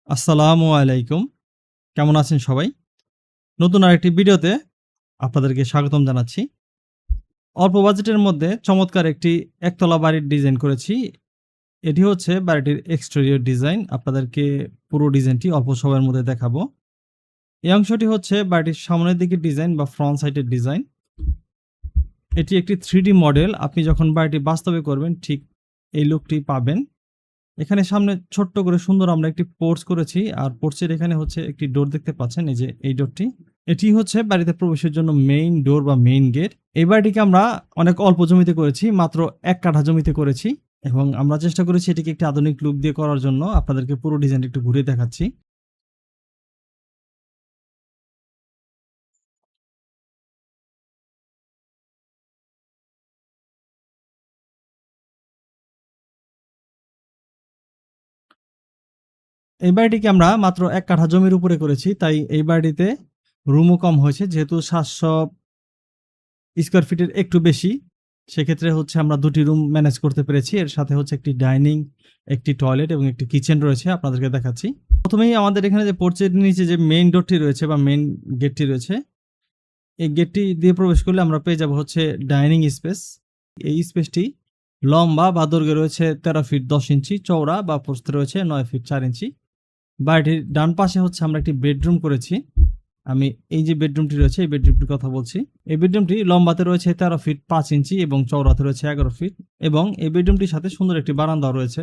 আসসালামু আলাইকুম। কেমন আছেন সবাই? নতুন আরেকটি ভিডিওতে আপনাদেরকে স্বাগতম জানাচ্ছি। অল্প বাজেটের মধ্যে চমৎকার একটি একতলা বাড়ির ডিজাইন করেছি। এটি হচ্ছে বাড়িটির এক্সটেরিয়র ডিজাইন। আপনাদেরকে পুরো ডিজাইনটি অল্প সময়ের মধ্যে দেখাবো। এই অংশটি হচ্ছে বাড়িটির সামনের দিকের ডিজাইন বা ফ্রন্ট সাইডের ডিজাইন। এটি একটি 3D মডেল। আপনি যখন বাড়িটি বাস্তবে করবেন ঠিক এই লুকটি পাবেন। এখানে সামনে ছোট্ট করে সুন্দর আমরা একটি পোর্চ করেছি। আর পোর্চের এখানে হচ্ছে একটি ডোর দেখতে পাচ্ছেন, এই যে এই ডোরটি। এটি হচ্ছে বাড়িতে প্রবেশের জন্য মেইন ডোর বা মেইন গেট। এই বাড়িটিকে আমরা অনেক অল্প জমিতে করেছি, মাত্র 1 কাঠা জমিতে করেছি এবং আমরা চেষ্টা করেছি এটিকে একটি আধুনিক লুক দিয়ে করার জন্য। আপনাদেরকে পুরো ডিজাইনটা একটু ঘুরিয়ে দেখাচ্ছি। এই বাড়িটিকে আমরা মাত্র 1 কাঠা জমির উপরে করেছি, তাই এই বাড়িটিতে রুমও কম হয়েছে। যেহেতু 700 স্কয়ার ফিটের একটু বেশি, সেক্ষেত্রে হচ্ছে আমরা 2টি রুম ম্যানেজ করতে পেরেছি। এর সাথে হচ্ছে একটি ডাইনিং, একটি টয়লেট এবং একটি কিচেন রয়েছে, আপনাদেরকে দেখাচ্ছি। প্রথমেই আমাদের এখানে যে পোর্চের নিচে যে মেইন ডোরটি রয়েছে বা মেইন গেটটি রয়েছে, এই গেটটি দিয়ে প্রবেশ করলে আমরা পেয়ে যাব হচ্ছে ডাইনিং স্পেস। এই স্পেসটি লম্বা বা দৈর্ঘ্যে রয়েছে 13 ফিট 10 ইঞ্চি, চওড়া বা প্রস্থে রয়েছে 9 ফিট 4 ইঞ্চি। বাড়িটির ডান পাশে হচ্ছে আমরা একটি বেডরুম করেছি। আমি এই যে বেডরুমটি রয়েছে, এই বেডরুমটির কথা বলছি। এই বেডরুমটি লম্বাতে রয়েছে 13 ফিট 5 ইঞ্চি এবং চওড়াতে রয়েছে 11 ফিট এবং এই বেডরুমটির সাথে সুন্দর একটি বারান্দা রয়েছে।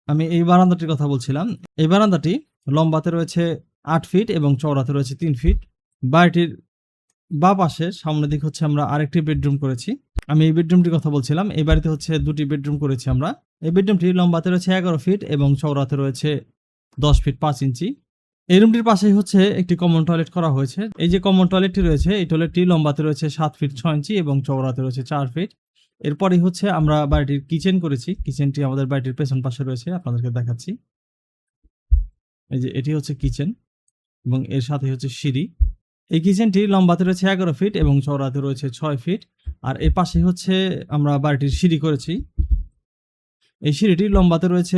আমি এই বারান্দাটির কথা বলছিলাম। এই বারান্দাটি লম্বাতে রয়েছে 8 ফিট এবং চওড়াতে রয়েছে 3 ফিট। বাড়িটির বাঁ পাশে সামনের দিক হচ্ছে আমরা আরেকটি বেডরুম করেছি। আমি এই বেডরুমটির কথা বলছিলাম। এই বাড়িতে হচ্ছে 2টি বেডরুম করেছি আমরা। এই বেডরুমটি লম্বাতে রয়েছে 11 ফিট এবং চওড়াতে রয়েছে 10 ফিট 5 ইঞ্চি। এই রুমটির পাশেই হচ্ছে একটি কমন টয়লেট করা হয়েছে। এই যে কমন টয়লেটটি রয়েছে, এই টয়লেটটি লম্বাতে রয়েছে 7 ফিট 6 ইঞ্চি এবং চওড়াতে রয়েছে 4 ফিট। এরপরেই হচ্ছে আমরা বাড়িটির কিচেন করেছি। কিচেনটি আমাদের বাড়িটির পেছন পাশে রয়েছে, আপনাদেরকে দেখাচ্ছি। এই যে এটি হচ্ছে কিচেন এবং এর সাথে হচ্ছে সিঁড়ি। এই কিচেনটি লম্বাতে রয়েছে 11 ফিট এবং চওড়াতে রয়েছে 6 ফিট। আর এর পাশে হচ্ছে আমরা বাড়িটির সিঁড়ি করেছি। এই সিঁড়িটি লম্বাতে রয়েছে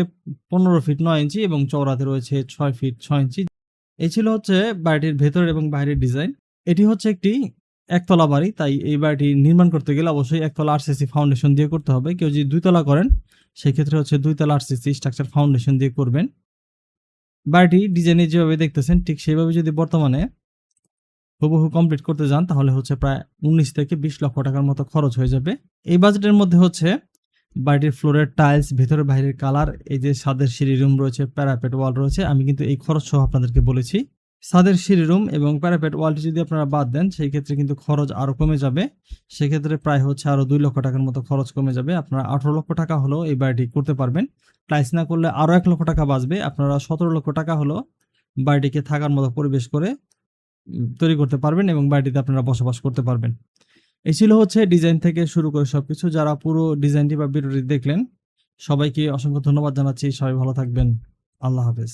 15 ফিট 9 ইঞ্চি এবং চওড়াতে রয়েছে 6 ফিট 6 ইঞ্চি। এই ছিল হচ্ছে বাড়িটির ভেতর এবং বাইরের ডিজাইন। এটি হচ্ছে একটি একতলা বাড়ি, তাই এই বাড়িটি নির্মাণ করতে গেলে অবশ্যই একতলা আরসিসি ফাউন্ডেশন দিয়ে করতে হবে। কেউ যদি 2 তলা করেন, সেক্ষেত্রে হচ্ছে 2 তলা আরসিসি স্ট্রাকচার ফাউন্ডেশন দিয়ে করবেন। বাড়িটি ডিজাইনে যেভাবে দেখতেছেন ঠিক সেইভাবে যদি বর্তমানে হুবহু কমপ্লিট করতে যান, তাহলে হচ্ছে প্রায় 19 থেকে 20 লক্ষ টাকার মতো খরচ হয়ে যাবে। এই বাজেটের মধ্যে হচ্ছে বাড়িটির ফ্লোরের টাইলস, ভেতরে বাইরের কালার, এই যে ছাদের সিঁড়ি রুম রয়েছে, প্যারাপেট ওয়াল রয়েছে। আমি কিন্তু এই খরচ সহ আপনাদেরকে বলেছি। ছাদের সিঁড়ি রুম এবং প্যারাপেট ওয়ালটি যদি আপনারা বাদ দেন, সেই ক্ষেত্রে কিন্তু খরচ আরো কমে যাবে। সেক্ষেত্রে প্রায় হচ্ছে আরো 2 লক্ষ টাকার মতো খরচ কমে যাবে। আপনারা 18 লক্ষ টাকা হলেও এই বাড়িটি করতে পারবেন। টাইলস না করলে আরো 1 লক্ষ টাকা বাঁচবে। আপনারা 17 লক্ষ টাকা হলেও বাড়িটিকে থাকার মতো পরিবেশ করে তৈরি করতে পারবেন এবং বাড়িটিতে আপনারা বসবাস করতে পারবেন। এই ছিল হচ্ছে ডিজাইন থেকে শুরু করে সবকিছু। যারা পুরো ডিজাইনটি বা ভিডিওটি দেখলেন, সবাইকে অসংখ্য ধন্যবাদ জানাচ্ছি। সবাই ভালো থাকবেন। আল্লাহ হাফেজ।